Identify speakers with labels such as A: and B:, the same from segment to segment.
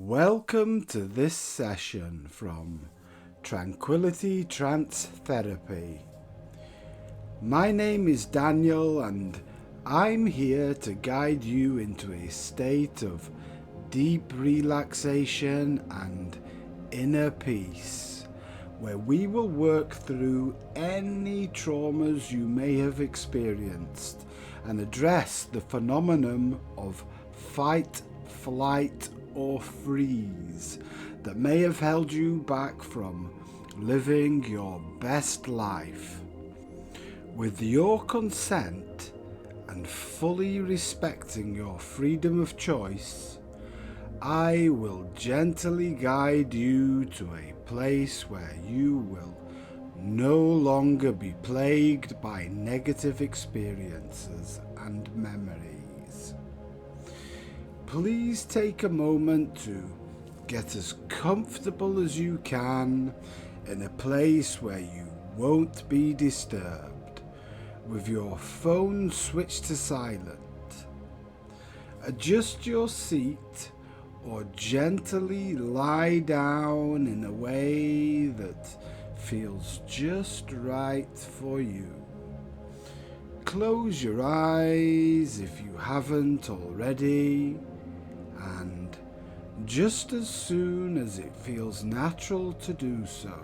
A: Welcome to this session from Tranquility Trance Therapy. My name is Daniel and I'm here to guide you into a state of deep relaxation and inner peace, where we will work through any traumas you may have experienced and address the phenomenon of fight, flight, or freeze that may have held you back from living your best life. With your consent and fully respecting your freedom of choice, I will gently guide you to a place where you will no longer be plagued by negative experiences and memories. Please take a moment to get as comfortable as you can in a place where you won't be disturbed, with your phone switched to silent. Adjust your seat or gently lie down in a way that feels just right for you. Close your eyes if you haven't already, and just as soon as it feels natural to do so.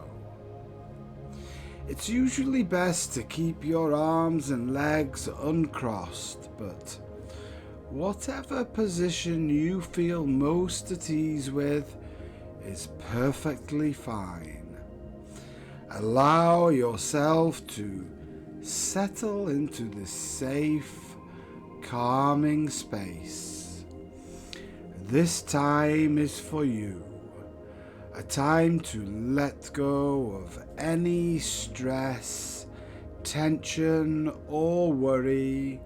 A: It's usually best to keep your arms and legs uncrossed, but whatever position you feel most at ease with is perfectly fine. Allow yourself to settle into this safe, calming space. This time is for you, a time to let go of any stress, tension, or worry,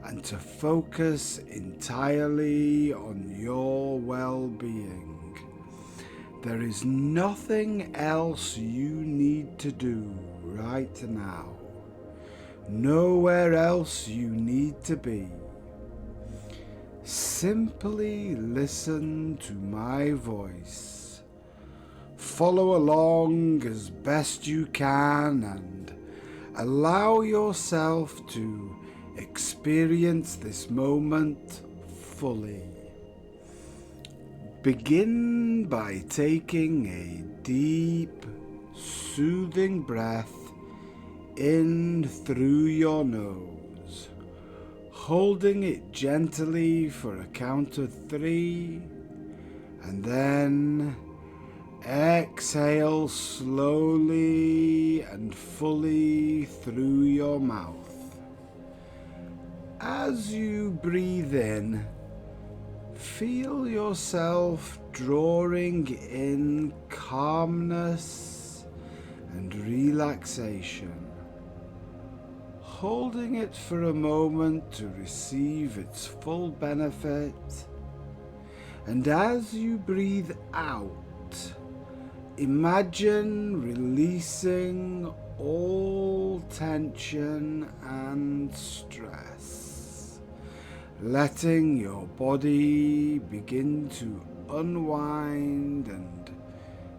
A: and to focus entirely on your well-being. There is nothing else you need to do right now. Nowhere else you need to be. Simply listen to my voice. Follow along as best you can and allow yourself to experience this moment fully. Begin by taking a deep, soothing breath in through your nose, holding it gently for a count of 3, and then exhale slowly and fully through your mouth. As you breathe in, feel yourself drawing in calmness and relaxation, holding it for a moment to receive its full benefit, and as you breathe out, imagine releasing all tension and stress, letting your body begin to unwind and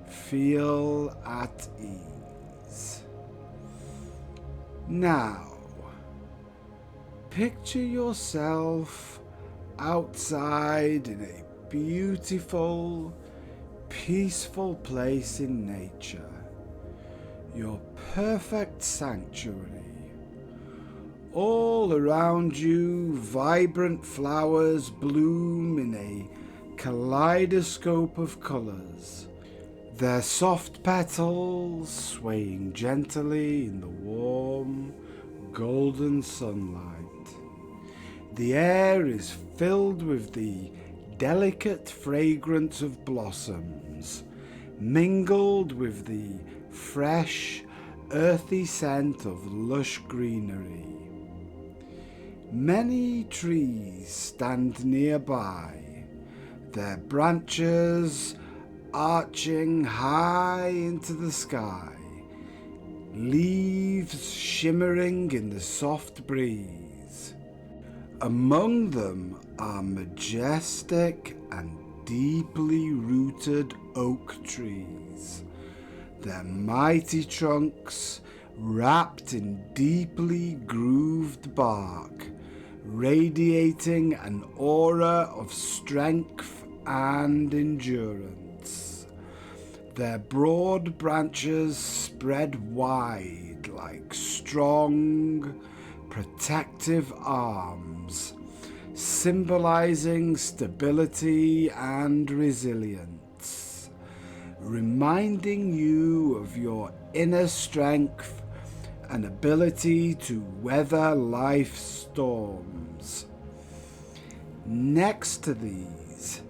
A: feel at ease. Now, picture yourself outside in a beautiful, peaceful place in nature, your perfect sanctuary. All around you, vibrant flowers bloom in a kaleidoscope of colours, their soft petals swaying gently in the warm, golden sunlight. The air is filled with the delicate fragrance of blossoms, mingled with the fresh, earthy scent of lush greenery. Many trees stand nearby, their branches arching high into the sky, leaves shimmering in the soft breeze. Among them are majestic and deeply rooted oak trees, their mighty trunks wrapped in deeply grooved bark, radiating an aura of strength and endurance. Their broad branches spread wide like strong, protective arms, symbolizing stability and resilience, reminding you of your inner strength and ability to weather life's storms. Next to these,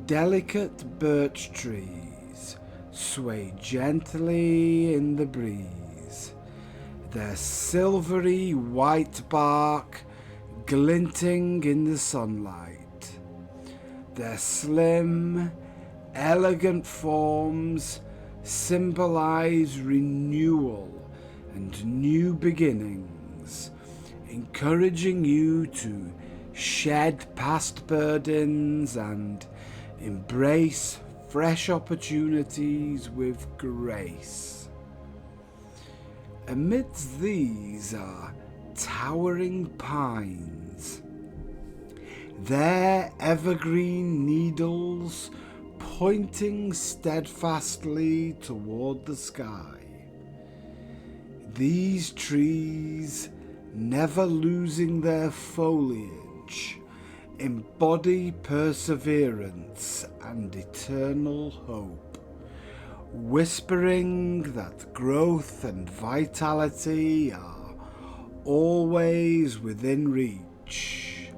A: delicate birch trees sway gently in the breeze, their silvery white bark glinting in the sunlight. Their slim, elegant forms symbolize renewal and new beginnings, encouraging you to shed past burdens and embrace fresh opportunities with grace. Amidst these are towering pines, their evergreen needles pointing steadfastly toward the sky. These trees, never losing their foliage, embody perseverance and eternal hope, whispering that growth and vitality are always within reach,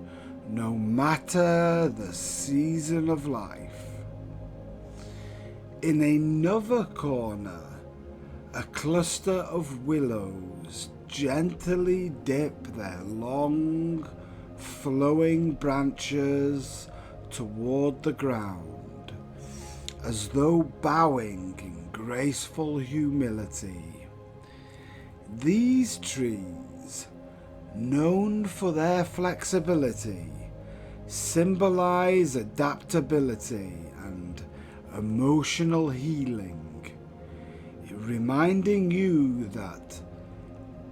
A: no matter the season of life. In another corner, a cluster of willows gently dip their long, flowing branches toward the ground, as though bowing in graceful humility. These trees, known for their flexibility, symbolize adaptability and emotional healing, reminding you that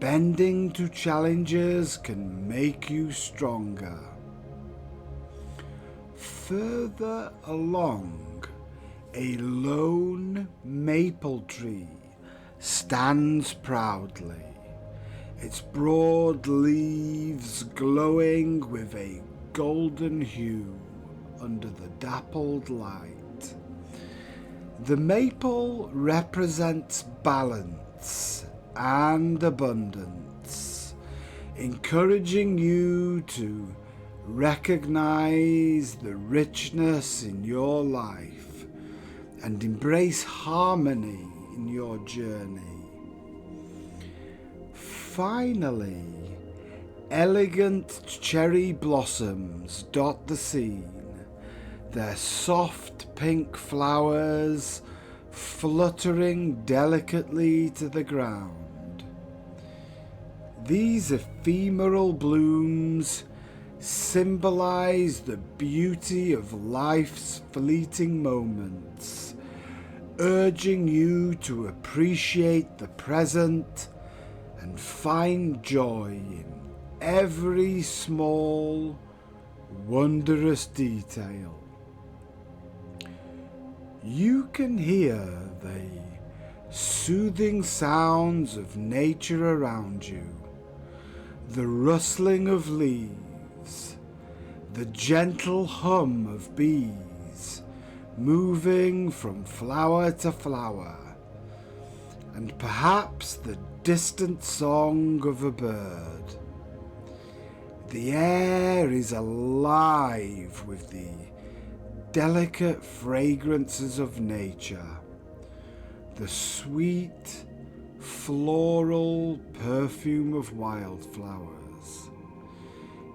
A: bending to challenges can make you stronger. Further along, a lone maple tree stands proudly, its broad leaves glowing with a golden hue under the dappled light. The maple represents balance and abundance, encouraging you to recognize the richness in your life and embrace harmony in your journey. Finally, elegant cherry blossoms dot the scene, their soft pink flowers fluttering delicately to the ground. These ephemeral blooms symbolize the beauty of life's fleeting moments, urging you to appreciate the present and find joy in every small, wondrous detail. You can hear the soothing sounds of nature around you, the rustling of leaves, the gentle hum of bees moving from flower to flower, and perhaps the distant song of a bird. The air is alive with the delicate fragrances of nature, the sweet, floral perfume of wildflowers,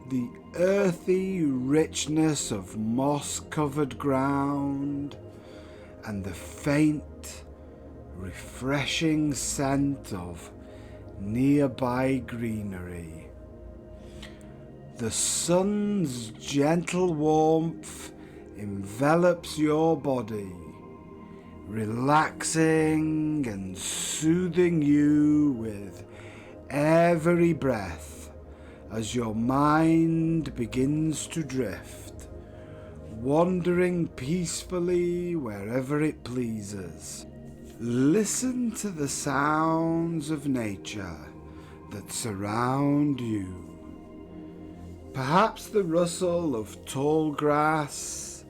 A: the earthy richness of moss-covered ground, and the faint, refreshing scent of nearby greenery. The sun's gentle warmth envelops your body, relaxing and soothing you with every breath as your mind begins to drift, wandering peacefully wherever it pleases. Listen to the sounds of nature that surround you. Perhaps the rustle of tall grass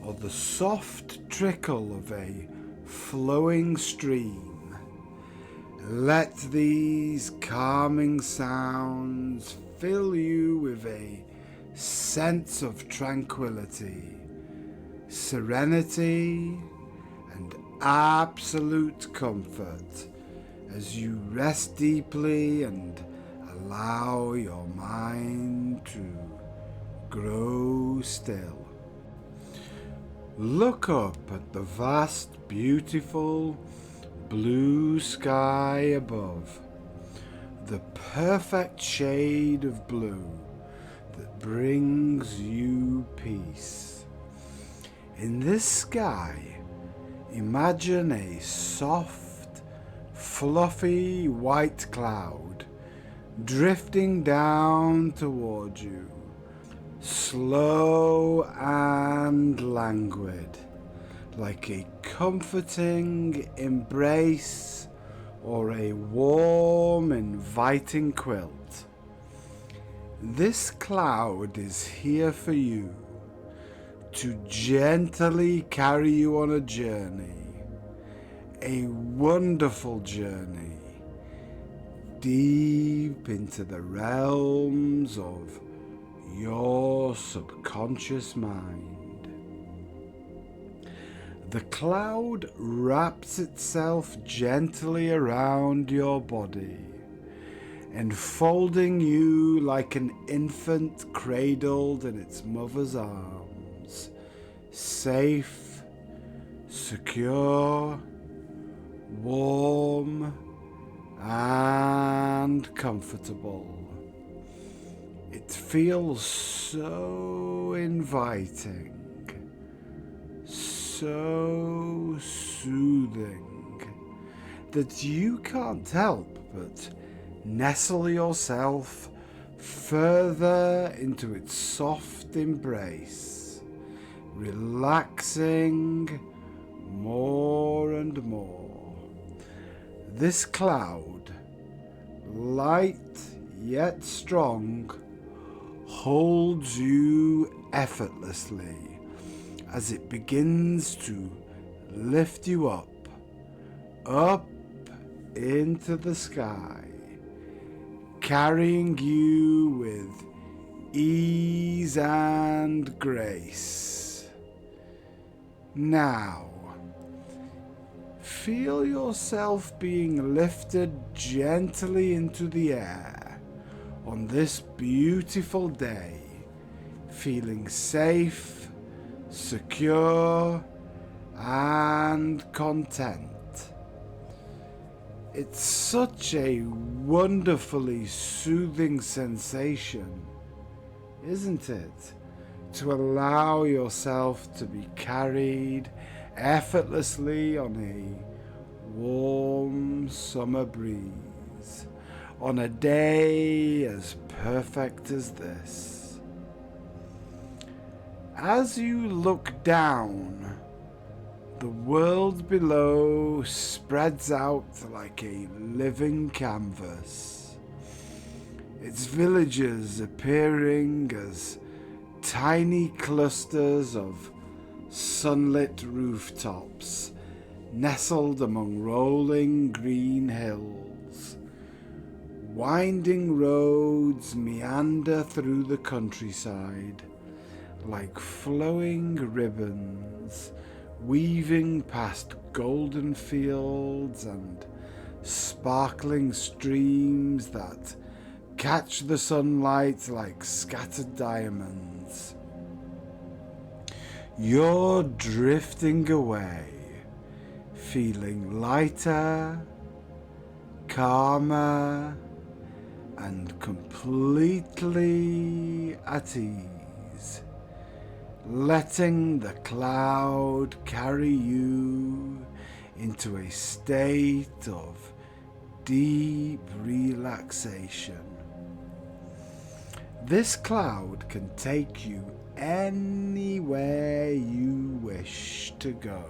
A: or the soft trickle of a flowing stream. Let these calming sounds fill you with a sense of tranquility, serenity, and absolute comfort as you rest deeply and allow your mind to grow still. Look up at the vast, beautiful blue sky above, the perfect shade of blue that brings you peace. In this sky, imagine a soft, fluffy white cloud drifting down toward you, slow and languid, like a comforting embrace or a warm, inviting quilt. This cloud is here for you to gently carry you on a journey, a wonderful journey, deep into the realms of your subconscious mind. The cloud wraps itself gently around your body, enfolding you like an infant cradled in its mother's arms, safe, secure, warm, and comfortable. It feels so inviting, so soothing, that you can't help but nestle yourself further into its soft embrace, relaxing more and more. This cloud, light yet strong, holds you effortlessly as it begins to lift you up into the sky, carrying you with ease and grace. Now, feel yourself being lifted gently into the air on this beautiful day, feeling safe, secure, and content. It's such a wonderfully soothing sensation, isn't it? To allow yourself to be carried effortlessly on a warm summer breeze, on a day as perfect as this. As you look down, the world below spreads out like a living canvas, its villages appearing as tiny clusters of sunlit rooftops nestled among rolling green hills. Winding roads meander through the countryside like flowing ribbons, weaving past golden fields and sparkling streams that catch the sunlight like scattered diamonds. You're drifting away, feeling lighter, calmer, and completely at ease, letting the cloud carry you into a state of deep relaxation. This cloud can take you anywhere you wish to go.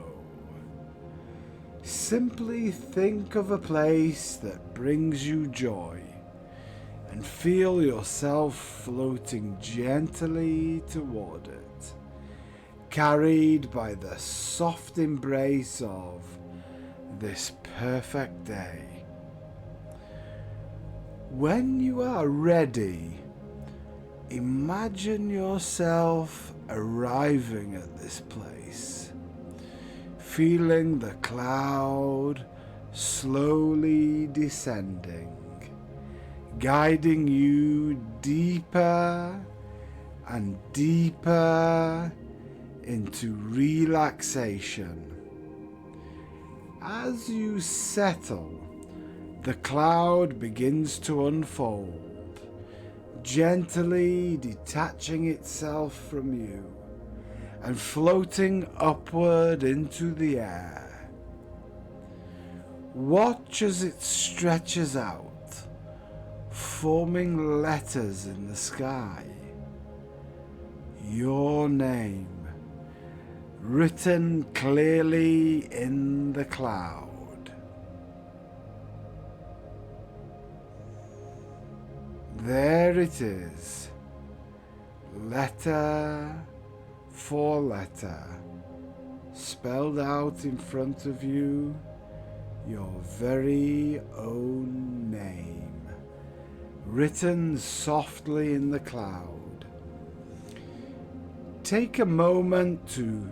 A: Simply think of a place that brings you joy and feel yourself floating gently toward it, carried by the soft embrace of this perfect day. When you are ready, imagine yourself arriving at this place, feeling the cloud slowly descending, guiding you deeper and deeper into relaxation. As you settle, the cloud begins to unfold, gently detaching itself from you and floating upward into the air. Watch as it stretches out, forming letters in the sky. Your name, written clearly in the cloud. There it is, letter for letter, spelled out in front of you, your very own name, written softly in the cloud. Take a moment to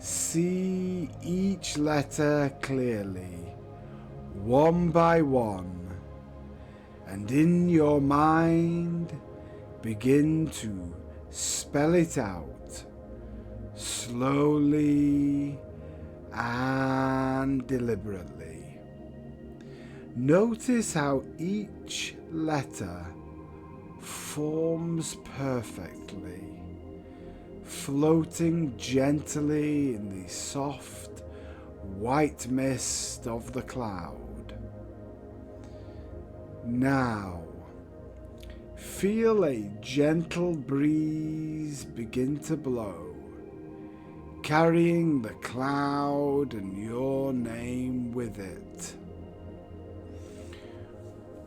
A: see each letter clearly, one by one, and in your mind begin to spell it out, slowly and deliberately. Notice how each letter forms perfectly, floating gently in the soft white mist of the cloud. Now, feel a gentle breeze begin to blow, carrying the cloud and your name with it.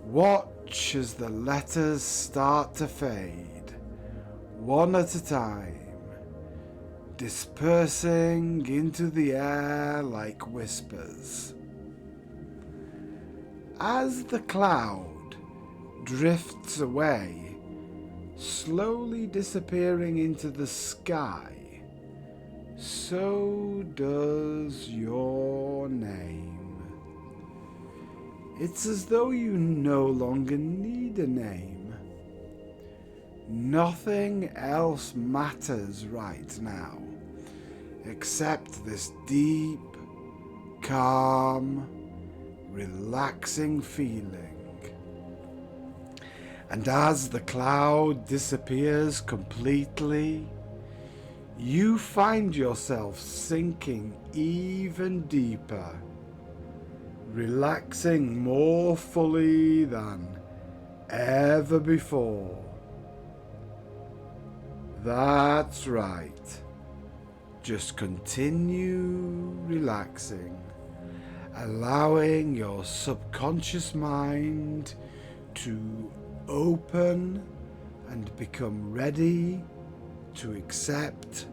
A: Watch as the letters start to fade, one at a time, dispersing into the air like whispers. As the cloud drifts away, slowly disappearing into the sky, so does your name. It's as though you no longer need a name. Nothing else matters right now, except this deep, calm, relaxing feeling. And as the cloud disappears completely, you find yourself sinking even deeper, relaxing more fully than ever before. That's right. Just continue relaxing, allowing your subconscious mind to open and become ready to accept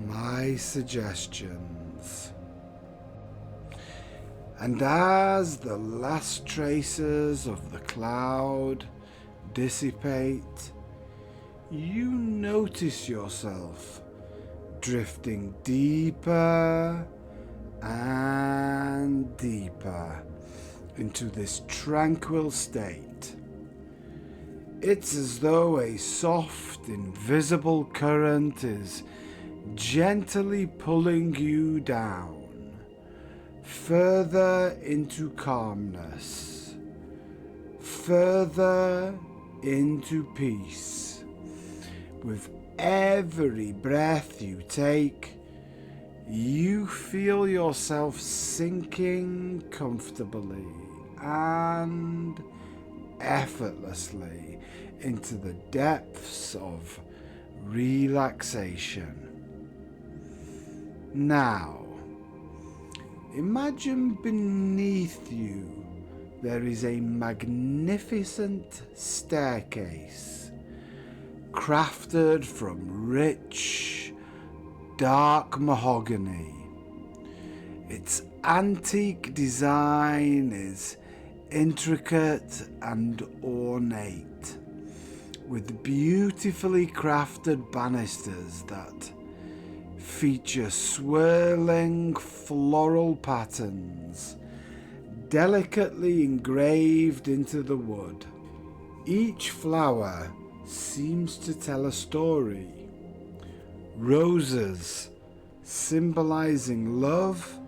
A: my suggestions. And as the last traces of the cloud dissipate, you notice yourself drifting deeper and deeper into this tranquil state. It's as though a soft, invisible current is gently pulling you down, further into calmness, further into peace, with every breath you take, you feel yourself sinking comfortably and effortlessly into the depths of relaxation. Now, imagine beneath you there is a magnificent staircase crafted from rich, dark mahogany. Its antique design is intricate and ornate, with beautifully crafted banisters that feature swirling floral patterns delicately engraved into the wood. Each flower seems to tell a story. Roses symbolizing love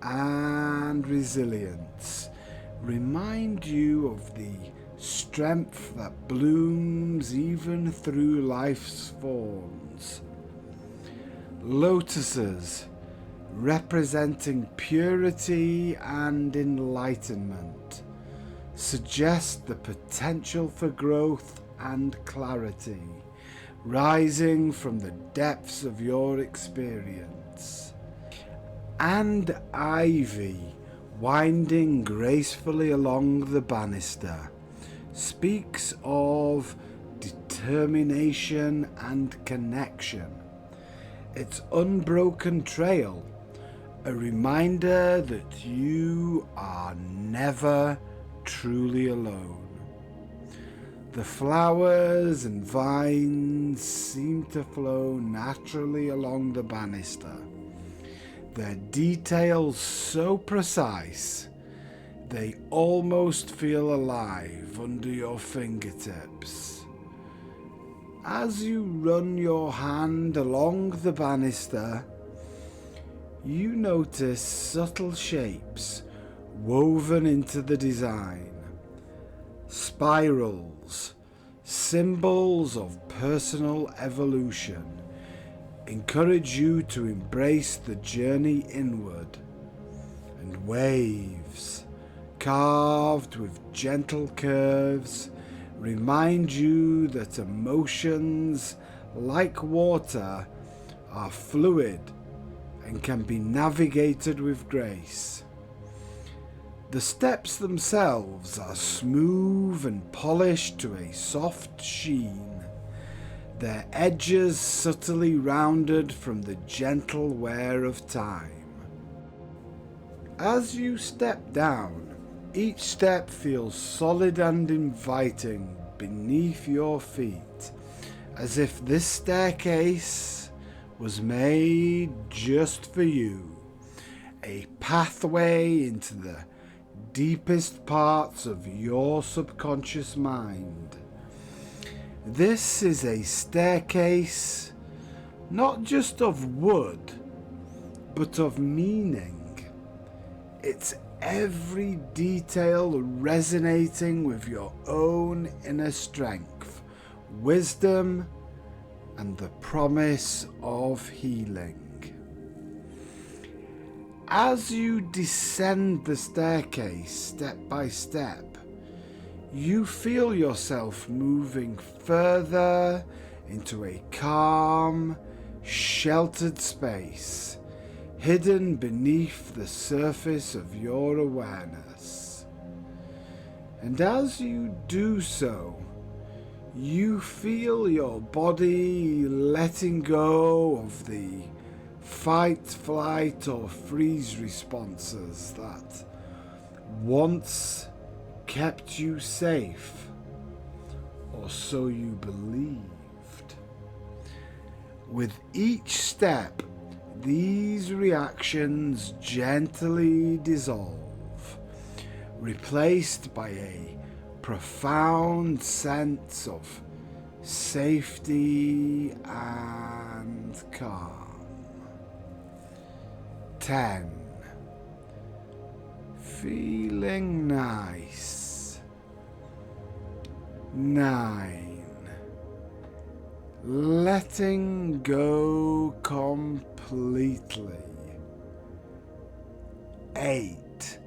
A: and resilience remind you of the strength that blooms even through life's thorns. Lotuses representing purity and enlightenment suggest the potential for growth and clarity rising from the depths of your experience. And ivy winding gracefully along the banister speaks of determination and connection. Its unbroken trail, a reminder that you are never truly alone. The flowers and vines seem to flow naturally along the banister, their details so precise they almost feel alive under your fingertips. As you run your hand along the banister, you notice subtle shapes woven into the design. Spirals, symbols of personal evolution, encourage you to embrace the journey inward. And waves, carved with gentle curves, remind you that emotions, like water, are fluid and can be navigated with grace. The steps themselves are smooth and polished to a soft sheen, their edges subtly rounded from the gentle wear of time. As you step down, each step feels solid and inviting beneath your feet, as if this staircase was made just for you, a pathway into the deepest parts of your subconscious mind. This is a staircase not just of wood, but of meaning. Its every detail resonating with your own inner strength, wisdom, and the promise of healing. As you descend the staircase step by step, you feel yourself moving further into a calm, sheltered space, hidden beneath the surface of your awareness. And as you do so, you feel your body letting go of the fight, flight, or freeze responses that once kept you safe, or so you believed. With each step, these reactions gently dissolve, replaced by a profound sense of safety and calm. 10. Feeling nice. 9. letting go completely. 8.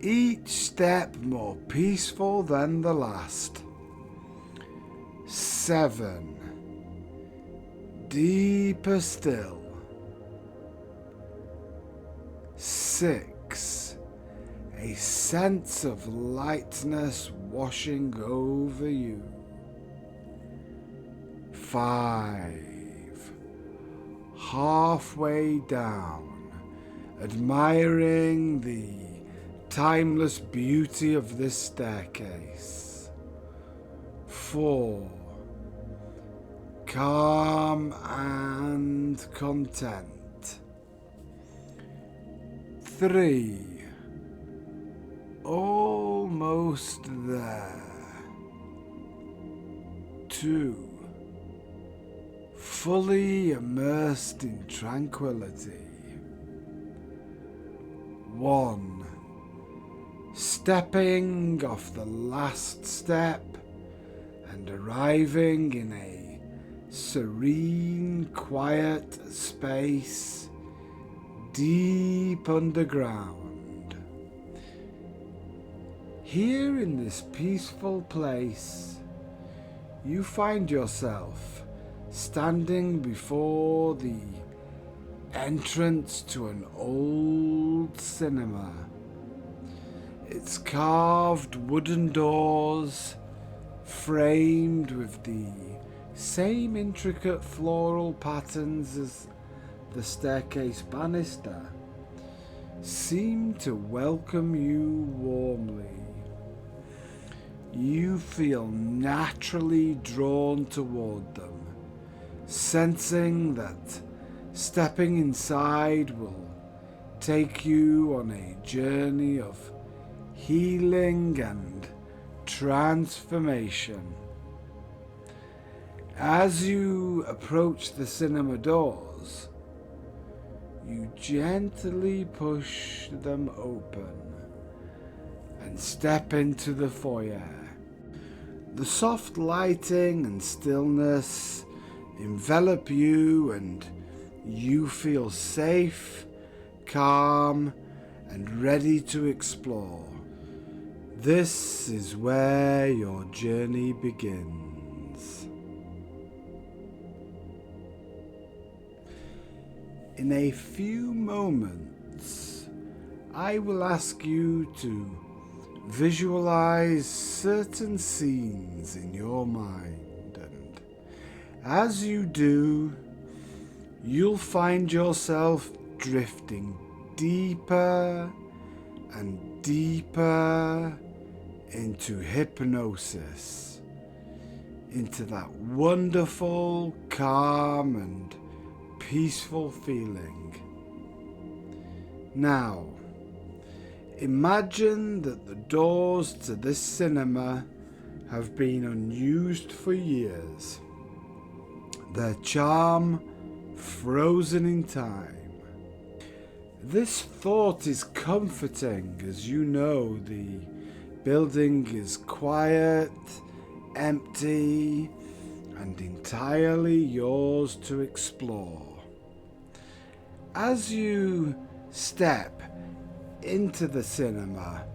A: Each step more peaceful than the last. 7. Deeper still. 6. A sense of lightness washing over you. 5. Halfway down, admiring the timeless beauty of this staircase. 4. Calm and content. 3. Almost there. 2. Fully immersed in tranquility. 1. Stepping off the last step and arriving in a serene, quiet space deep underground. Here in this peaceful place, you find yourself standing before the entrance to an old cinema. Its carved wooden doors, framed with the same intricate floral patterns as the staircase banister, seem to welcome you warmly. You feel naturally drawn toward them, sensing that stepping inside will take you on a journey of healing and transformation. As you approach the cinema doors, you gently push them open and step into the foyer. The soft lighting and stillness envelop you, and you feel safe, calm, and ready to explore. This is where your journey begins. In a few moments, I will ask you to visualize certain scenes in your mind, and as you do, you'll find yourself drifting deeper and deeper into hypnosis, into that wonderful, calm and peaceful feeling. Now, imagine that the doors to this cinema have been unused for years, their charm frozen in time. This thought is comforting, as you know the building is quiet, empty, and entirely yours to explore. As you step into the cinema,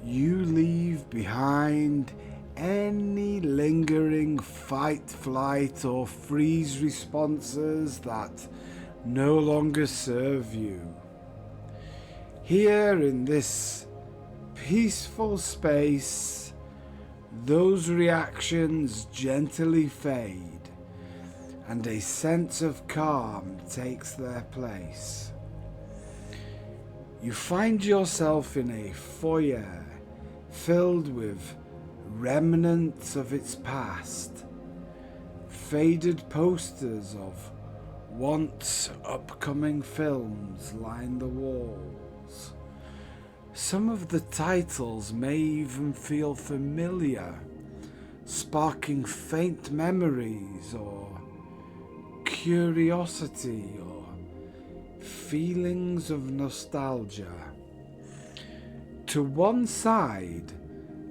A: you leave behind any lingering fight, flight, or freeze responses that no longer serve you. Here in this peaceful space, those reactions gently fade, and a sense of calm takes their place. You find yourself in a foyer filled with remnants of its past. Faded posters of once upcoming films line the walls. Some of the titles may even feel familiar, sparking faint memories or curiosity or feelings of nostalgia. To one side,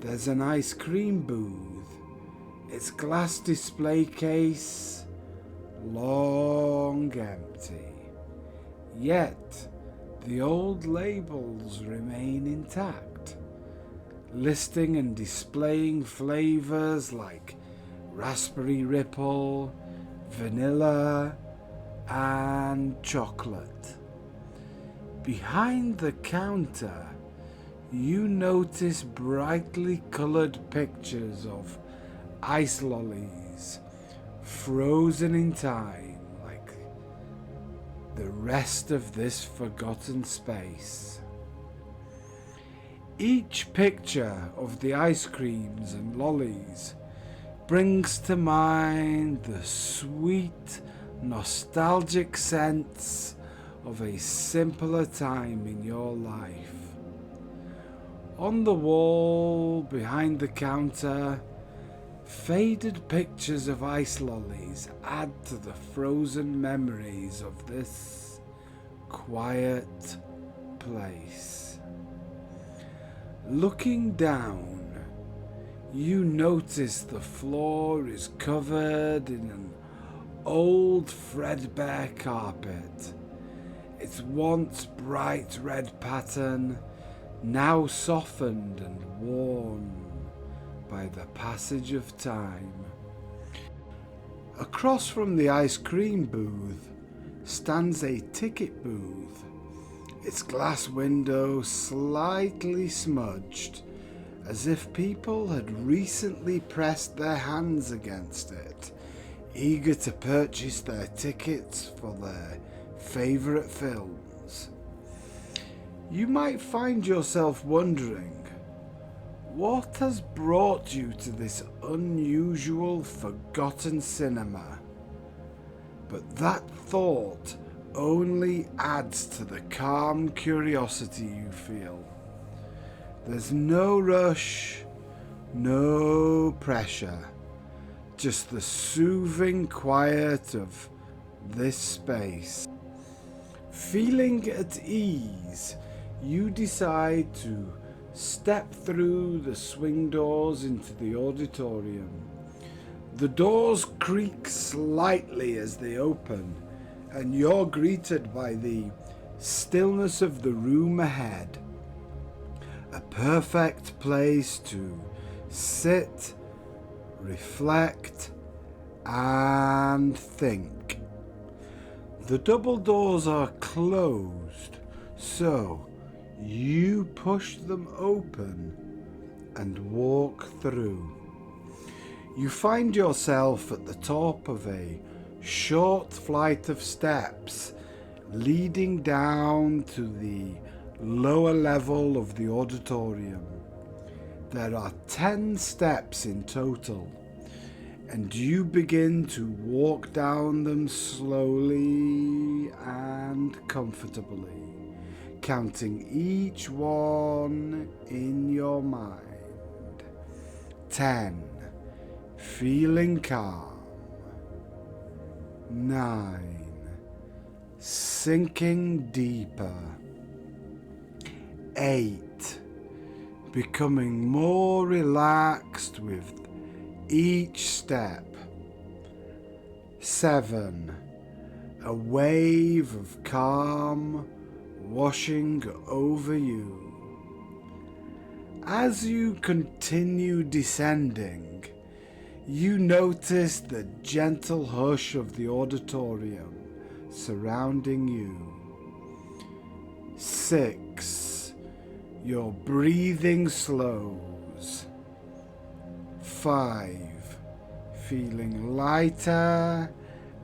A: there's an ice cream booth its glass display case long empty. Yet the old labels remain intact, listing and displaying flavors like raspberry ripple, vanilla, and chocolate. Behind the counter, you notice brightly colored pictures of ice lollies frozen in time, like the rest of this forgotten space. Each picture of the ice creams and lollies brings to mind the sweet, nostalgic sense of a simpler time in your life. On the wall behind the counter, faded pictures of ice lollies add to the frozen memories of this quiet place. Looking down, you notice the floor is covered in an old threadbare carpet. Its once bright red pattern now softened and worn by the passage of time. Across from the ice cream booth stands a ticket booth, its glass window slightly smudged, as if people had recently pressed their hands against it, eager to purchase their tickets for their favourite films. You might find yourself wondering, what has brought you to this unusual, forgotten cinema? But that thought only adds to the calm curiosity you feel. There's no rush, no pressure, just the soothing quiet of this space. Feeling at ease, you decide to step through the swing doors into the auditorium. The doors creak slightly as they open, and you're greeted by the stillness of the room ahead. A perfect place to sit, reflect, and think. The double doors are closed, so you push them open and walk through. You find yourself at the top of a short flight of steps leading down to the lower level of the auditorium. There are 10 steps in total, and you begin to walk down them slowly and comfortably, counting each one in your mind. 10. Feeling calm. 9. Sinking deeper. 8. Becoming more relaxed with each step. 7. A wave of calm washing over you. As you continue descending, you notice the gentle hush of the auditorium surrounding you. 6. Your breathing slows. 5. Feeling lighter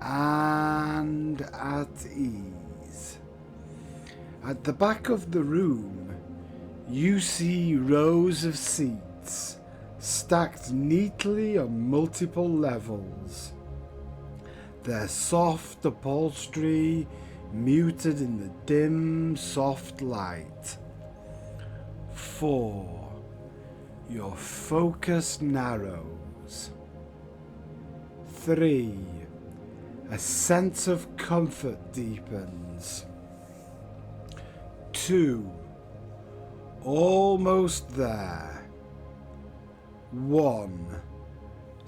A: and at ease. At the back of the room, you see rows of seats stacked neatly on multiple levels. Their soft upholstery muted in the dim, soft light. 4. Your focus narrows. 3. A sense of comfort deepens. 2. Almost there. 1.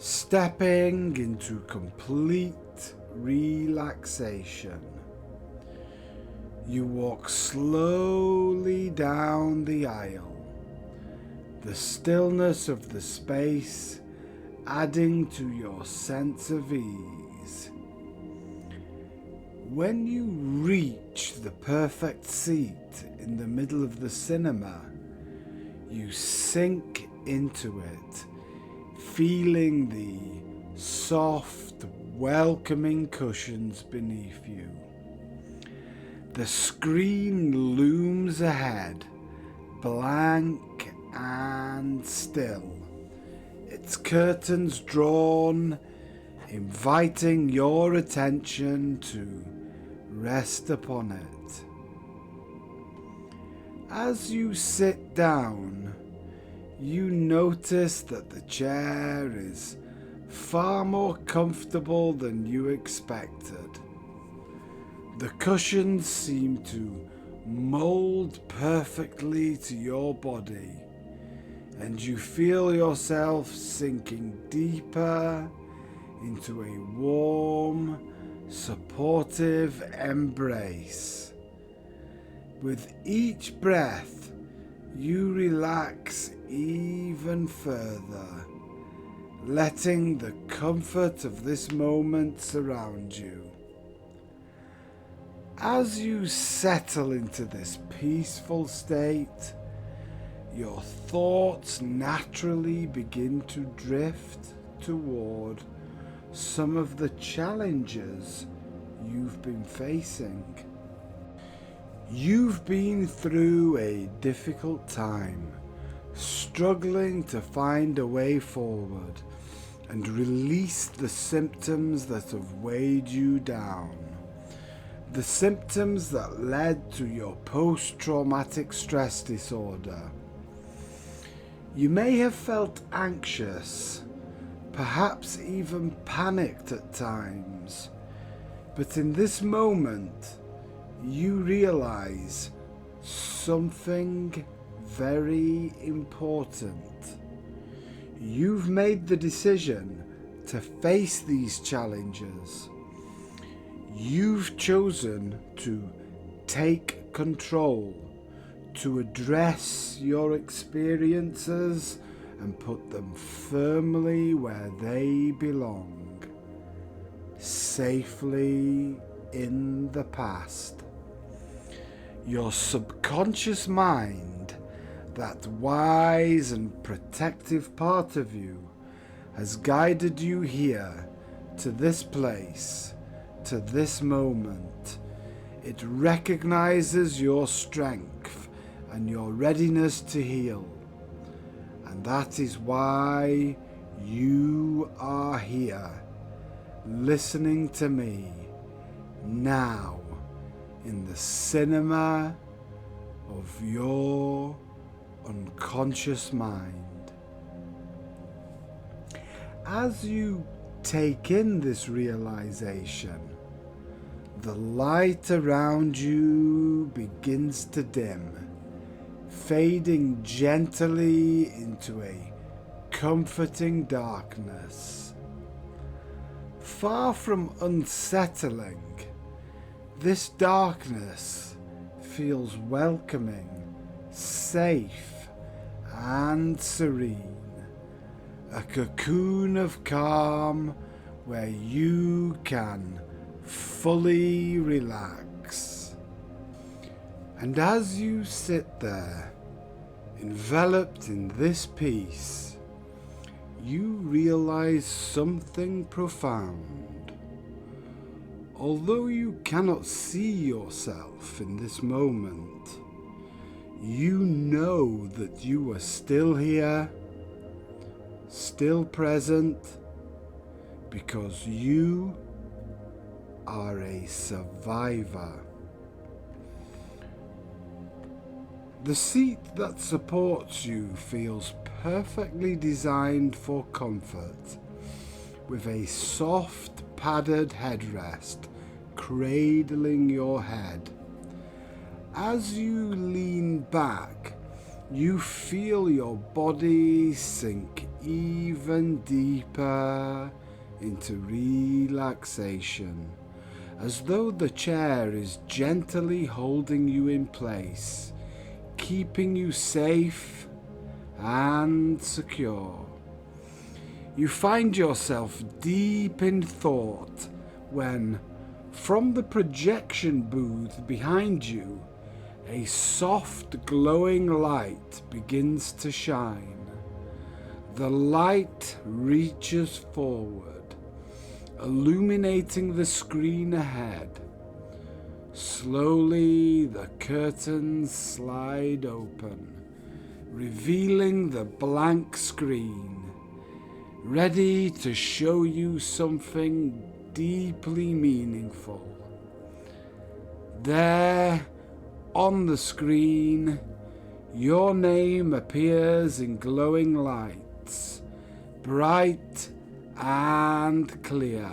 A: stepping into complete relaxation. You walk slowly down the aisle, the stillness of the space adding to your sense of ease. When you reach the perfect seat in the middle of the cinema, you sink into it, feeling the soft, welcoming cushions beneath you. The screen looms ahead, blank and still, its curtains drawn, inviting your attention to rest upon it. As you sit down, you notice that the chair is far more comfortable than you expected. The cushions seem to mold perfectly to your body, and you feel yourself sinking deeper into a warm, supportive embrace. With each breath, you relax even further, letting the comfort of this moment surround you. As you settle into this peaceful state, your thoughts naturally begin to drift toward some of the challenges you've been facing. You've been through a difficult time, struggling to find a way forward and release the symptoms that have weighed you down. The symptoms that led to your post-traumatic stress disorder. You may have felt anxious, perhaps even panicked at times, but in this moment, you realize something very important. You've made the decision to face these challenges. You've chosen to take control, to address your experiences and put them firmly where they belong, safely in the past. Your subconscious mind, that wise and protective part of you, has guided you here to this place, to this moment. It recognizes your strength and your readiness to heal. And that is why you are here, listening to me now in the cinema of your unconscious mind. As you take in this realization, the light around you begins to dim, fading gently into a comforting darkness. Far from unsettling, this darkness feels welcoming, safe, and serene. A cocoon of calm where you can fully relax. And as you sit there, enveloped in this peace, you realize something profound. Although you cannot see yourself in this moment, you know that you are still here, still present, because you are a survivor. The seat that supports you feels perfectly designed for comfort, with a soft padded headrest cradling your head. As you lean back, you feel your body sink even deeper into relaxation, as though the chair is gently holding you in place, keeping you safe and secure. You find yourself deep in thought when, from the projection booth behind you, a soft glowing light begins to shine. The light reaches forward, illuminating the screen ahead. Slowly the curtains slide open, revealing the blank screen, ready to show you something deeply meaningful. There, on the screen, your name appears in glowing lights, bright and clear.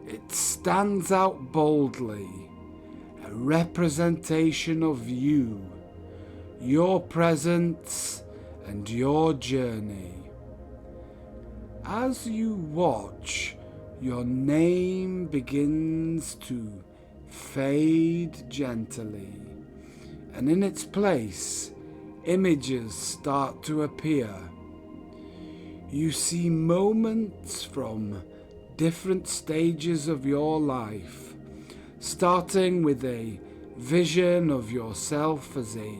A: It stands out boldly, a representation of you, your presence and your journey. As you watch, your name begins to fade gently, and in its place, images start to appear. You see moments from different stages of your life, starting with a vision of yourself as a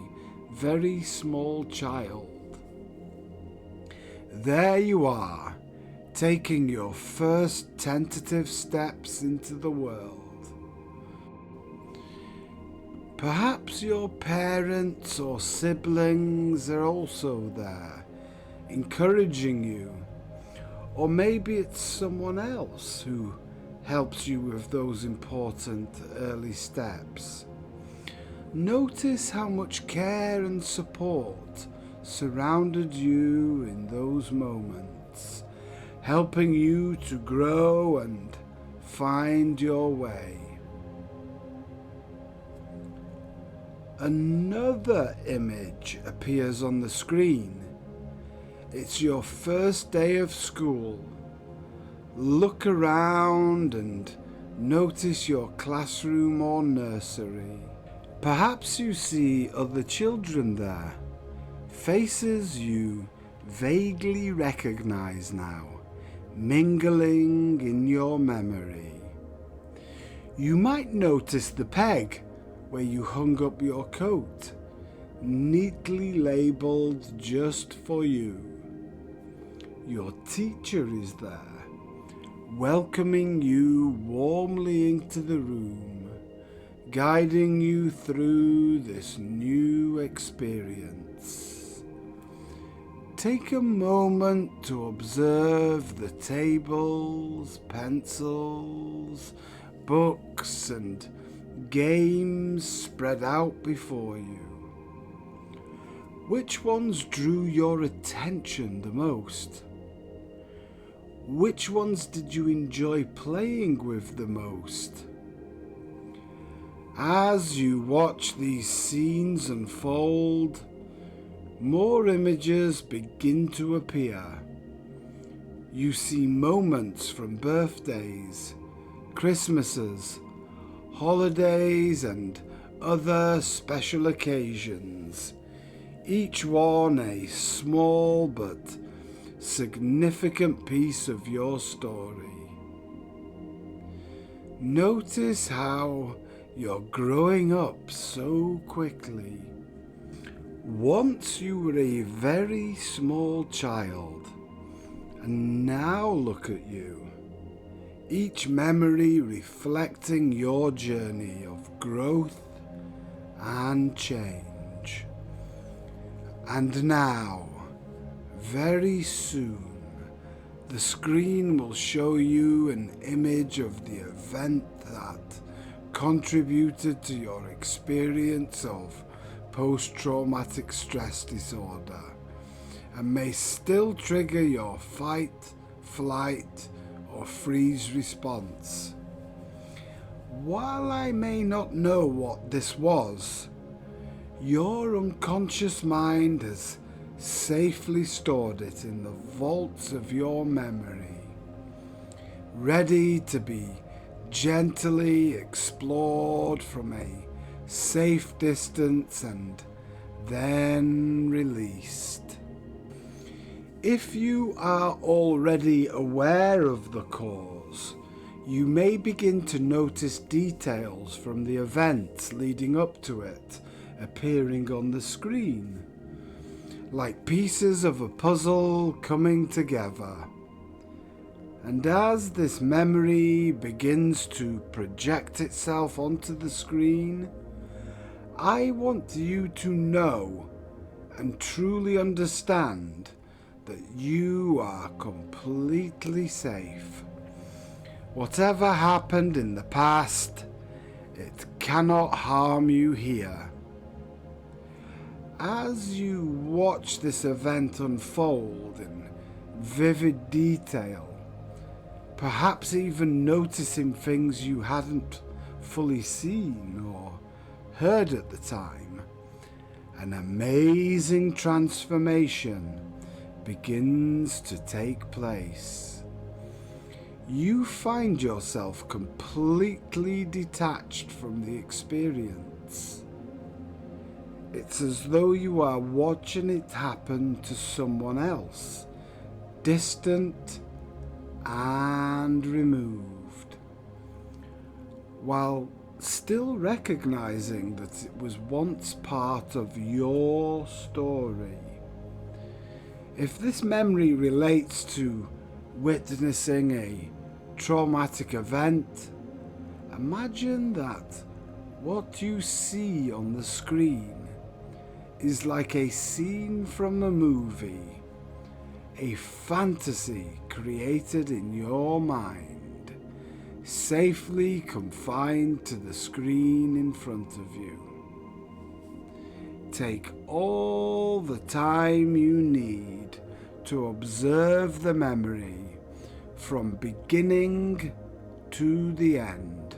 A: very small child. There you are, taking your first tentative steps into the world. Perhaps your parents or siblings are also there, encouraging you. Or maybe it's someone else who helps you with those important early steps. Notice how much care and support surrounded you in those moments, helping you to grow and find your way. Another image appears on the screen. It's your first day of school. Look around and notice your classroom or nursery. Perhaps you see other children there, faces you vaguely recognize now, mingling in your memory. You might notice the peg where you hung up your coat, neatly labelled just for you. Your teacher is there, welcoming you warmly into the room, guiding you through this new experience. Take a moment to observe the tables, pencils, books, and games spread out before you. Which ones drew your attention the most? Which ones did you enjoy playing with the most? As you watch these scenes unfold, more images begin to appear. You see moments from birthdays, Christmases, holidays and other special occasions, each one a small but significant piece of your story. Notice how you're growing up so quickly. Once you were a very small child, and now look at you. Each memory reflecting your journey of growth and change. And now, very soon, the screen will show you an image of the event that contributed to your experience of post-traumatic stress disorder and may still trigger your fight, flight, or freeze response. While I may not know what this was, your unconscious mind has safely stored it in the vaults of your memory, ready to be gently explored from a safe distance and then released. If you are already aware of the cause, you may begin to notice details from the events leading up to it appearing on the screen, like pieces of a puzzle coming together. And as this memory begins to project itself onto the screen, I want you to know and truly understand that you are completely safe. Whatever happened in the past, it cannot harm you here. As you watch this event unfold in vivid detail, perhaps even noticing things you hadn't fully seen or heard at the time, an amazing transformation begins to take place. You find yourself completely detached from the experience. It's as though you are watching it happen to someone else, distant and removed, while still recognizing that it was once part of your story. If this memory relates to witnessing a traumatic event, imagine that what you see on the screen is like a scene from a movie, a fantasy created in your mind, safely confined to the screen in front of you. Take all the time you need to observe the memory from beginning to the end,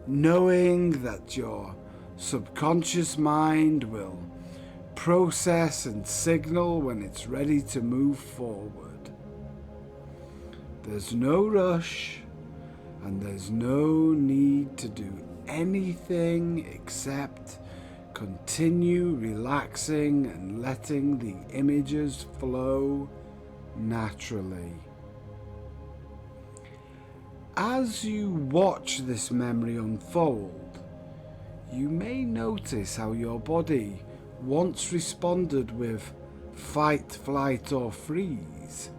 A: knowing that your subconscious mind will process and signal when it's ready to move forward. There's no rush, and there's no need to do anything except continue relaxing and letting the images flow naturally. As you watch this memory unfold, you may notice how your body once responded with fight, flight, or freeze.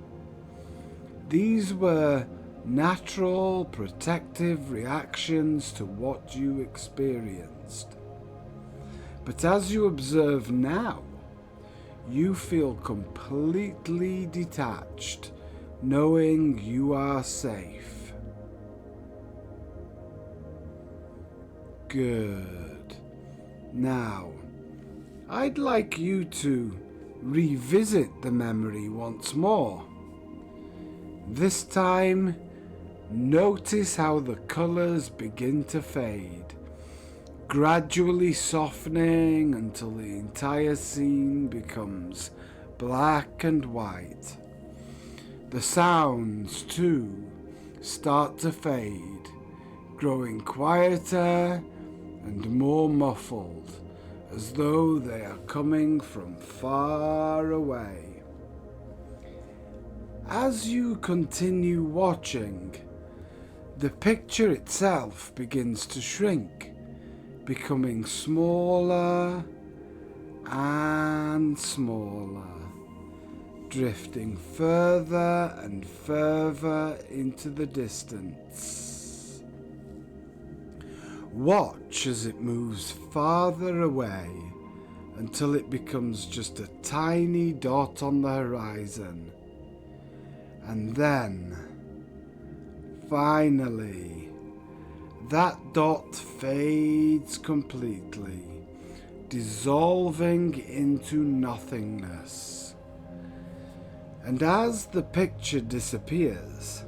A: These were natural protective reactions to what you experienced. But as you observe now, you feel completely detached, knowing you are safe. Good. Now, I'd like you to revisit the memory once more. This time, notice how the colors begin to fade, gradually softening until the entire scene becomes black and white. The sounds, too, start to fade, growing quieter and more muffled, as though they are coming from far away. As you continue watching, the picture itself begins to shrink, becoming smaller and smaller, drifting further and further into the distance. Watch as it moves farther away until it becomes just a tiny dot on the horizon. And then, finally, that dot fades completely, dissolving into nothingness. And as the picture disappears,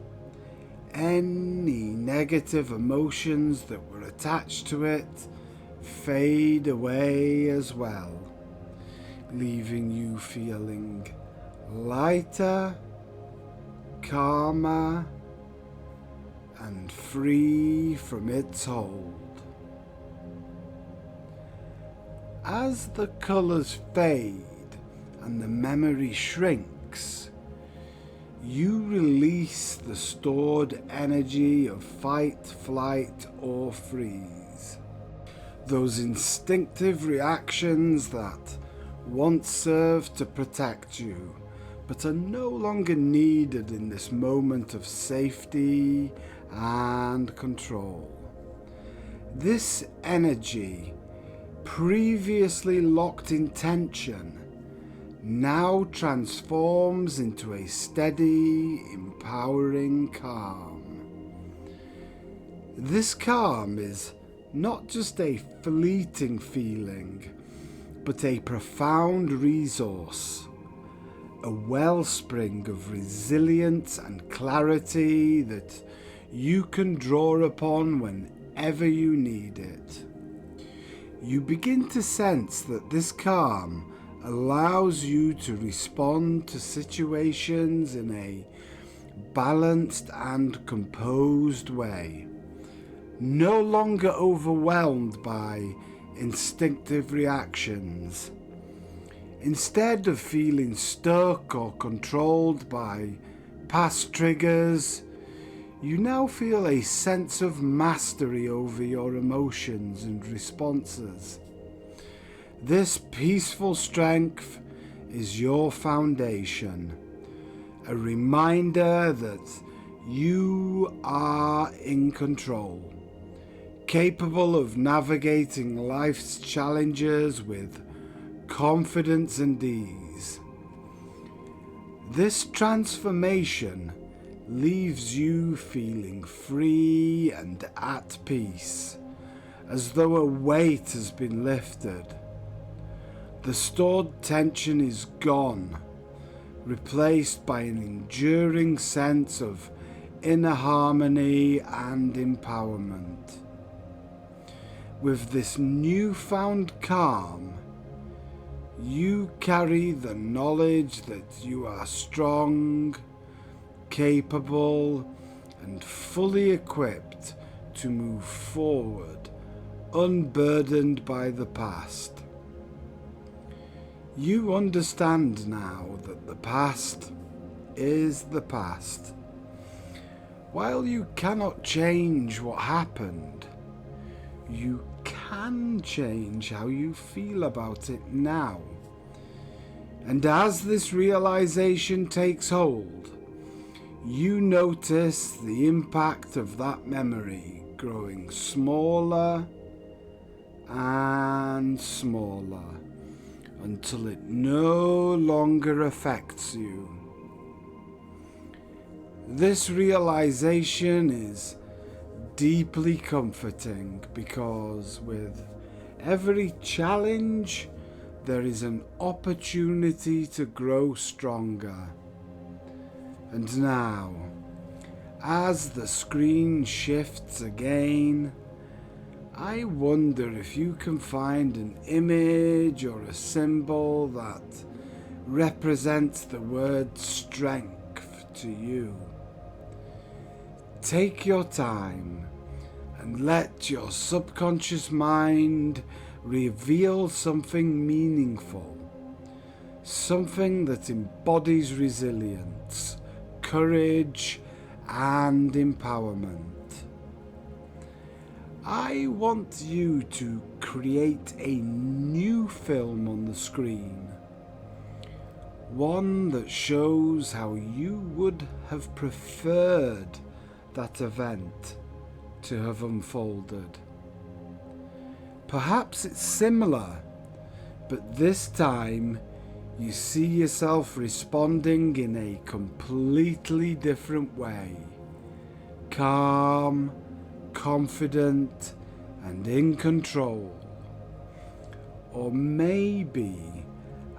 A: any negative emotions that were attached to it fade away as well, leaving you feeling lighter, calmer, and free from its hold. As the colours fade and the memory shrinks, you release the stored energy of fight, flight, or freeze. Those instinctive reactions that once served to protect you, but are no longer needed in this moment of safety and control. This energy, previously locked in tension, now transforms into a steady, empowering calm. This calm is not just a fleeting feeling, but a profound resource, a wellspring of resilience and clarity that you can draw upon whenever you need it. You begin to sense that this calm allows you to respond to situations in a balanced and composed way, no longer overwhelmed by instinctive reactions. Instead of feeling stuck or controlled by past triggers, you now feel a sense of mastery over your emotions and responses. This peaceful strength is your foundation, a reminder that you are in control, capable of navigating life's challenges with confidence and ease. This transformation leaves you feeling free and at peace, as though a weight has been lifted. The stored tension is gone, replaced by an enduring sense of inner harmony and empowerment. With this newfound calm, you carry the knowledge that you are strong, capable, and fully equipped to move forward, unburdened by the past. You understand now that the past is the past. While you cannot change what happened, you can change how you feel about it now. And as this realization takes hold, you notice the impact of that memory growing smaller and smaller until it no longer affects you. This realization is deeply comforting because with every challenge there is an opportunity to grow stronger. And now, as the screen shifts again, I wonder if you can find an image or a symbol that represents the word strength to you. Take your time and let your subconscious mind reveal something meaningful, something that embodies resilience, courage, and empowerment. I want you to create a new film on the screen, one that shows how you would have preferred that event to have unfolded. Perhaps it's similar, but this time you see yourself responding in a completely different way. Calm, confident, and in control. Or maybe,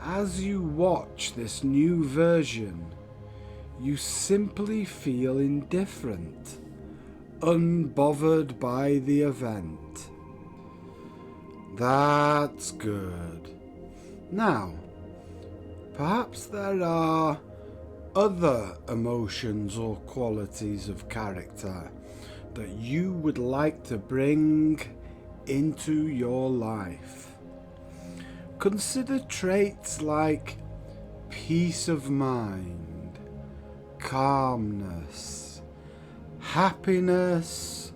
A: as you watch this new version, you simply feel indifferent, unbothered by the event. That's good. Now, Perhaps there are other emotions or qualities of character that you would like to bring into your life. Consider traits like peace of mind, calmness, happiness,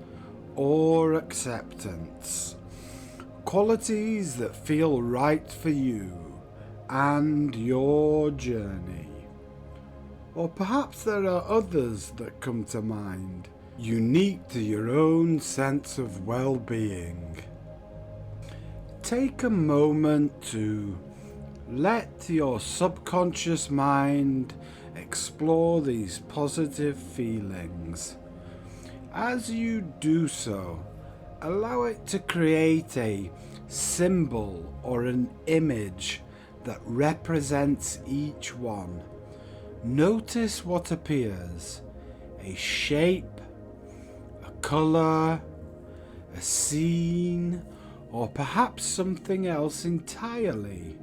A: or acceptance. Qualities that feel right for you and your journey. Or perhaps there are others that come to mind, unique to your own sense of well-being. Take a moment to let your subconscious mind explore these positive feelings. As you do so, allow it to create a symbol or an image that represents each one. Notice what appears: a shape, a colour, a scene, or perhaps something else entirely.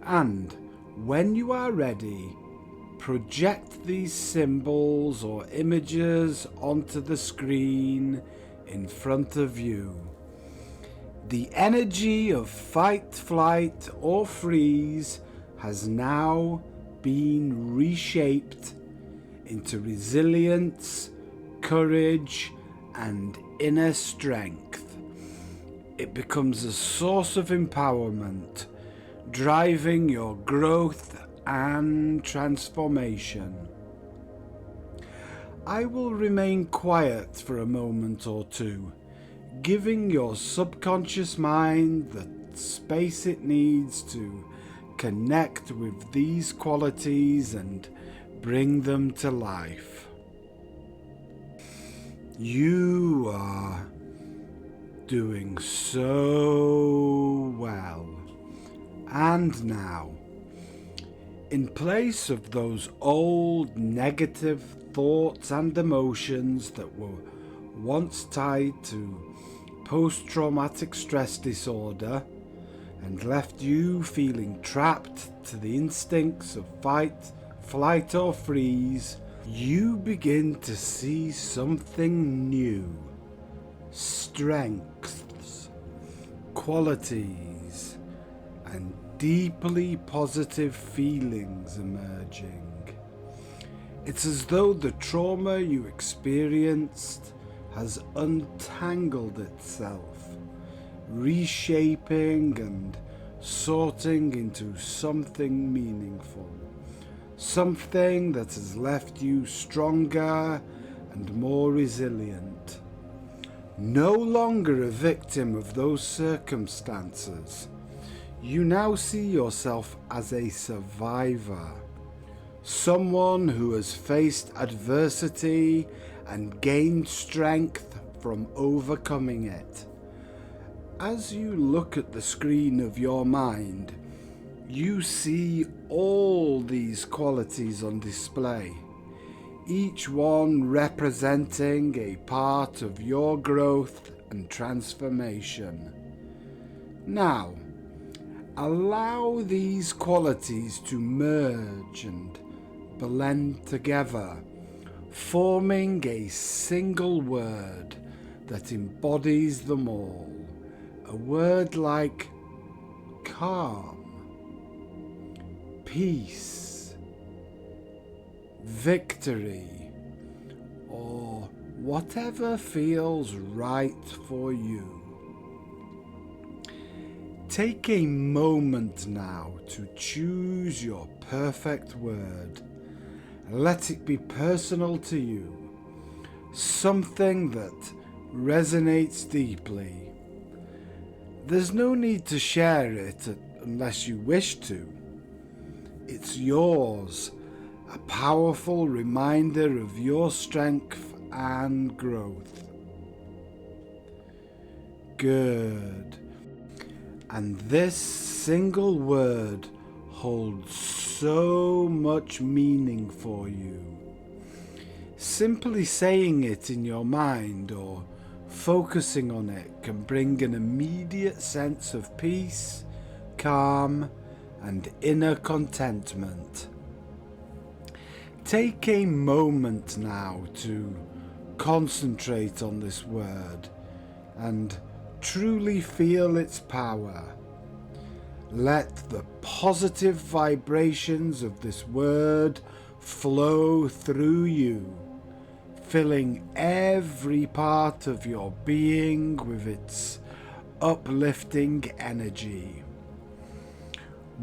A: And when you are ready, project these symbols or images onto the screen in front of you. The energy of fight, flight, or freeze has now been reshaped into resilience, courage, and inner strength. It becomes a source of empowerment, driving your growth and transformation. I will remain quiet for a moment or two, giving your subconscious mind the space it needs to connect with these qualities and bring them to life. You are doing so well. And now, in place of those old negative thoughts and emotions that were once tied to post-traumatic stress disorder and left you feeling trapped to the instincts of fight, flight, or freeze, you begin to see something new. Strengths, qualities, and deeply positive feelings emerging. It's as though the trauma you experienced has untangled itself, reshaping and sorting into something meaningful, something that has left you stronger and more resilient. No longer a victim of those circumstances, you now see yourself as a survivor, someone who has faced adversity and gained strength from overcoming it. As you look at the screen of your mind, you see all these qualities on display, each one representing a part of your growth and transformation. Now, allow these qualities to merge and blend together, forming a single word that embodies them all. A word like calm, peace, victory, or whatever feels right for you. Take a moment now to choose your perfect word. Let it be personal to you, something that resonates deeply. There's no need to share it unless you wish to. It's yours, a powerful reminder of your strength and growth. Good. And this single word holds so much meaning for you. Simply saying it in your mind or focusing on it can bring an immediate sense of peace, calm, and inner contentment. Take a moment now to concentrate on this word and truly feel its power. Let the positive vibrations of this word flow through you, filling every part of your being with its uplifting energy.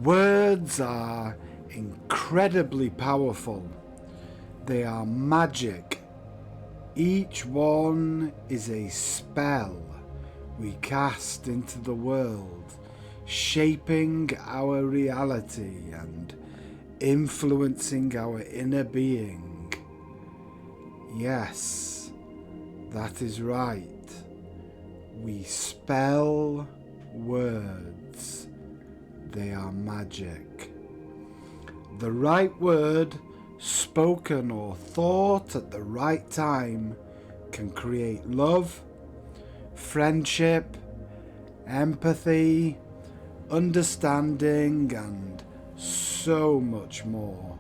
A: Words are incredibly powerful. They are magic. Each one is a spell we cast into the world, shaping our reality and influencing our inner being. Yes, that is right. We spell words. They are magic. The right word, spoken or thought at the right time, can create love, friendship, empathy, understanding, and so much more.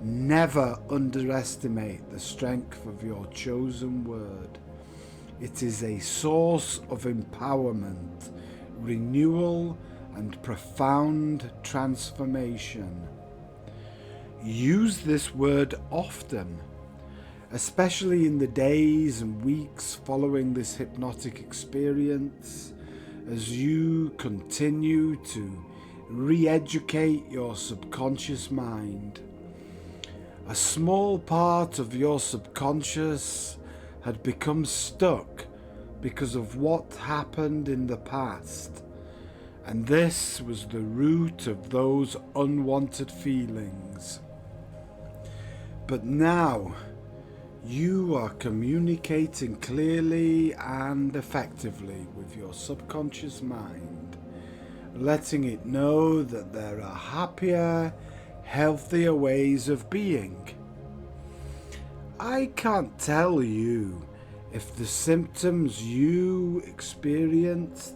A: Never underestimate the strength of your chosen word. It is a source of empowerment, renewal, and profound transformation. Use this word often, especially in the days and weeks following this hypnotic experience, as you continue to re-educate your subconscious mind. A small part of your subconscious had become stuck because of what happened in the past, and this was the root of those unwanted feelings. But now, you are communicating clearly and effectively with your subconscious mind, letting it know that there are happier, healthier ways of being. I can't tell you if the symptoms you experienced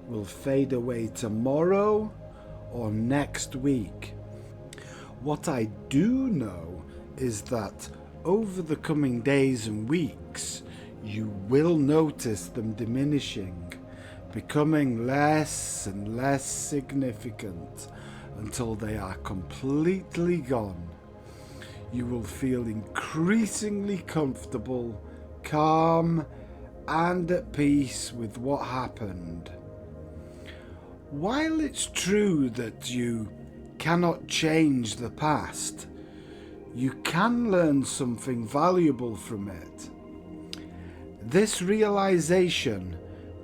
A: will fade away tomorrow or next week. What I do know is that over the coming days and weeks, you will notice them diminishing, becoming less and less significant until they are completely gone. You will feel increasingly comfortable, calm, and at peace with what happened. While it's true that you cannot change the past, you can learn something valuable from it. This realization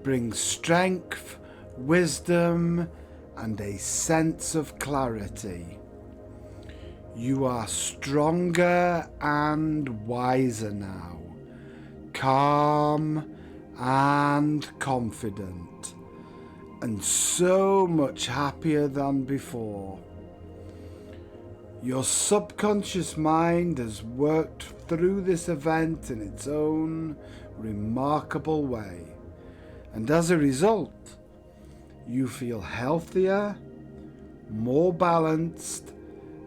A: brings strength, wisdom, and a sense of clarity. You are stronger and wiser now, calm and confident, and so much happier than before. Your subconscious mind has worked through this event in its own remarkable way, and as a result, you feel healthier, more balanced,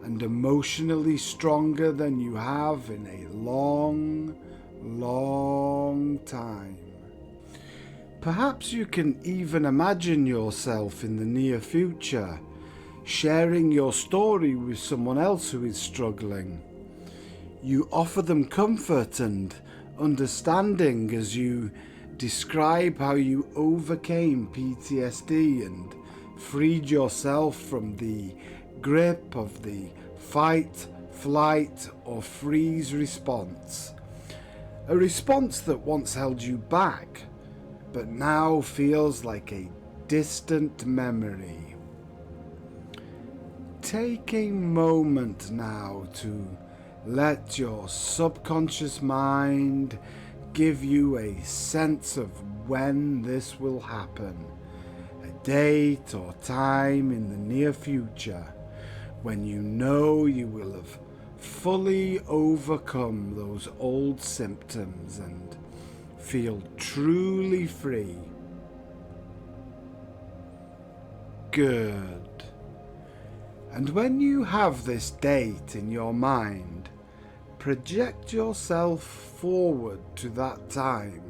A: and emotionally stronger than you have in a long, long time. Perhaps you can even imagine yourself in the near future, sharing your story with someone else who is struggling. You offer them comfort and understanding as you describe how you overcame PTSD and freed yourself from the grip of the fight, flight, or freeze response. A response that once held you back, but now feels like a distant memory. Take a moment now to let your subconscious mind give you a sense of when this will happen, a date or time in the near future when you know you will have fully overcome those old symptoms and feel truly free. Good. And when you have this date in your mind, project yourself forward to that time.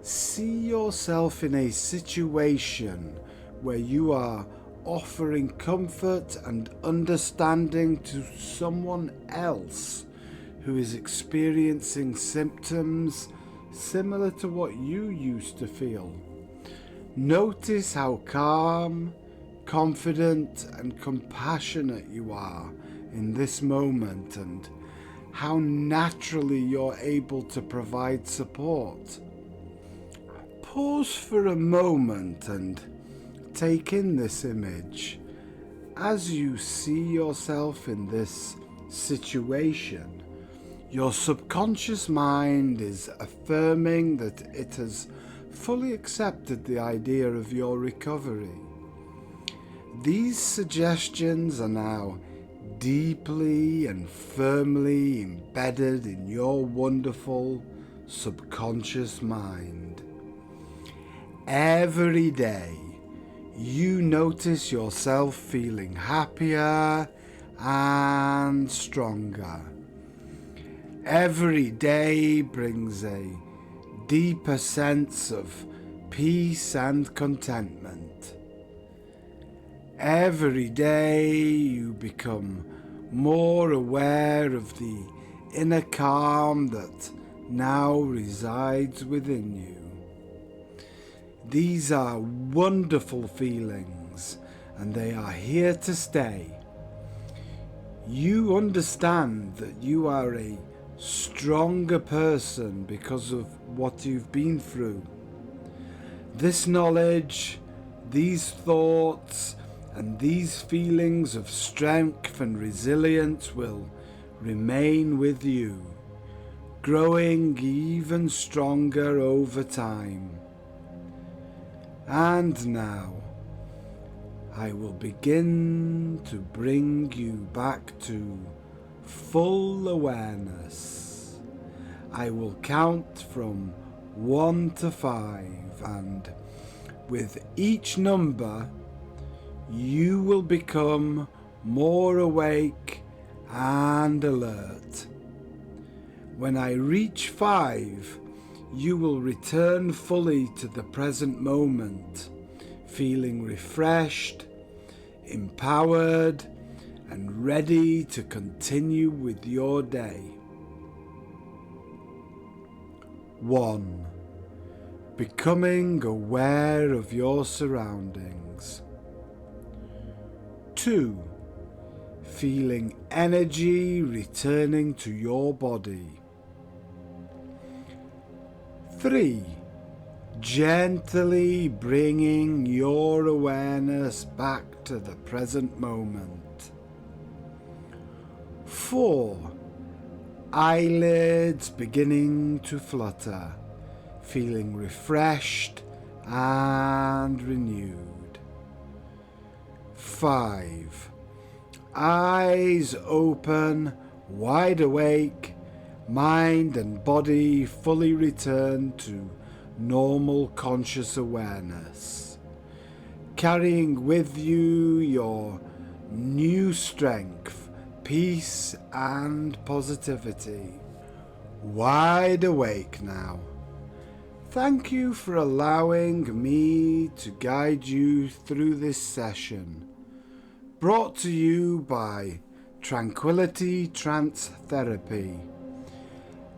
A: See yourself in a situation where you are offering comfort and understanding to someone else who is experiencing symptoms similar to what you used to feel. Notice how calm, confident and compassionate you are in this moment, and how naturally you're able to provide support. Pause for a moment and take in this image. As you see yourself in this situation, your subconscious mind is affirming that it has fully accepted the idea of your recovery. These suggestions are now deeply and firmly embedded in your wonderful subconscious mind. Every day, you notice yourself feeling happier and stronger. Every day brings a deeper sense of peace and contentment. Every day you become more aware of the inner calm that now resides within you. These are wonderful feelings, and they are here to stay. You understand that you are a stronger person because of what you've been through. This knowledge, these thoughts, and these feelings of strength and resilience will remain with you, growing even stronger over time. And now, I will begin to bring you back to full awareness. I will count from 1 to 5, and with each number, you will become more awake and alert. When I reach 5, you will return fully to the present moment, feeling refreshed, empowered, and ready to continue with your day. 1. Becoming aware of your surroundings. 2. Feeling energy returning to your body. 3. Gently bringing your awareness back to the present moment. 4. Eyelids beginning to flutter, feeling refreshed and renewed. 5. Eyes open, wide awake, mind and body fully return to normal conscious awareness, carrying with you your new strength, peace and positivity. Wide awake now. Thank you for allowing me to guide you through this session, brought to you by Tranquility Trance Therapy.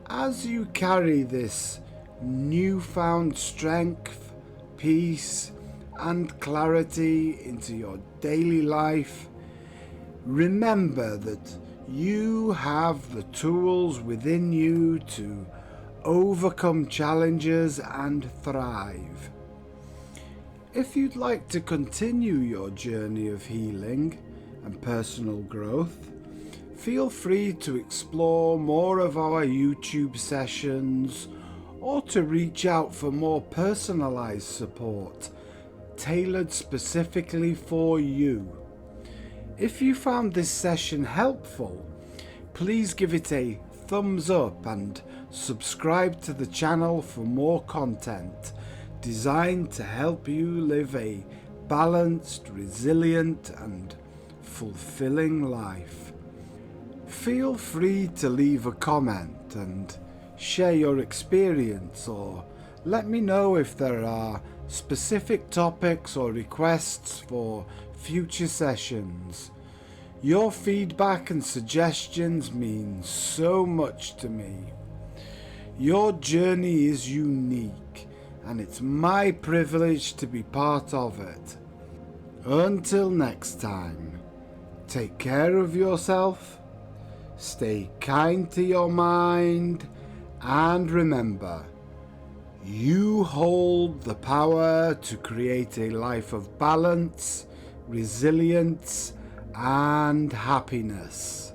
A: As you carry this newfound strength, peace and clarity into your daily life, remember that you have the tools within you to overcome challenges and thrive. If you'd like to continue your journey of healing and personal growth, feel free to explore more of our YouTube sessions or to reach out for more personalized support tailored specifically for you. If you found this session helpful, please give it a thumbs up and subscribe to the channel for more content designed to help you live a balanced, resilient and fulfilling life. Feel free to leave a comment and share your experience, or let me know if there are specific topics or requests for future sessions. Your feedback and suggestions mean so much to me. Your journey is unique, and it's my privilege to be part of it. Until next time, take care of yourself, stay kind to your mind, and remember, you hold the power to create a life of balance, resilience, and happiness.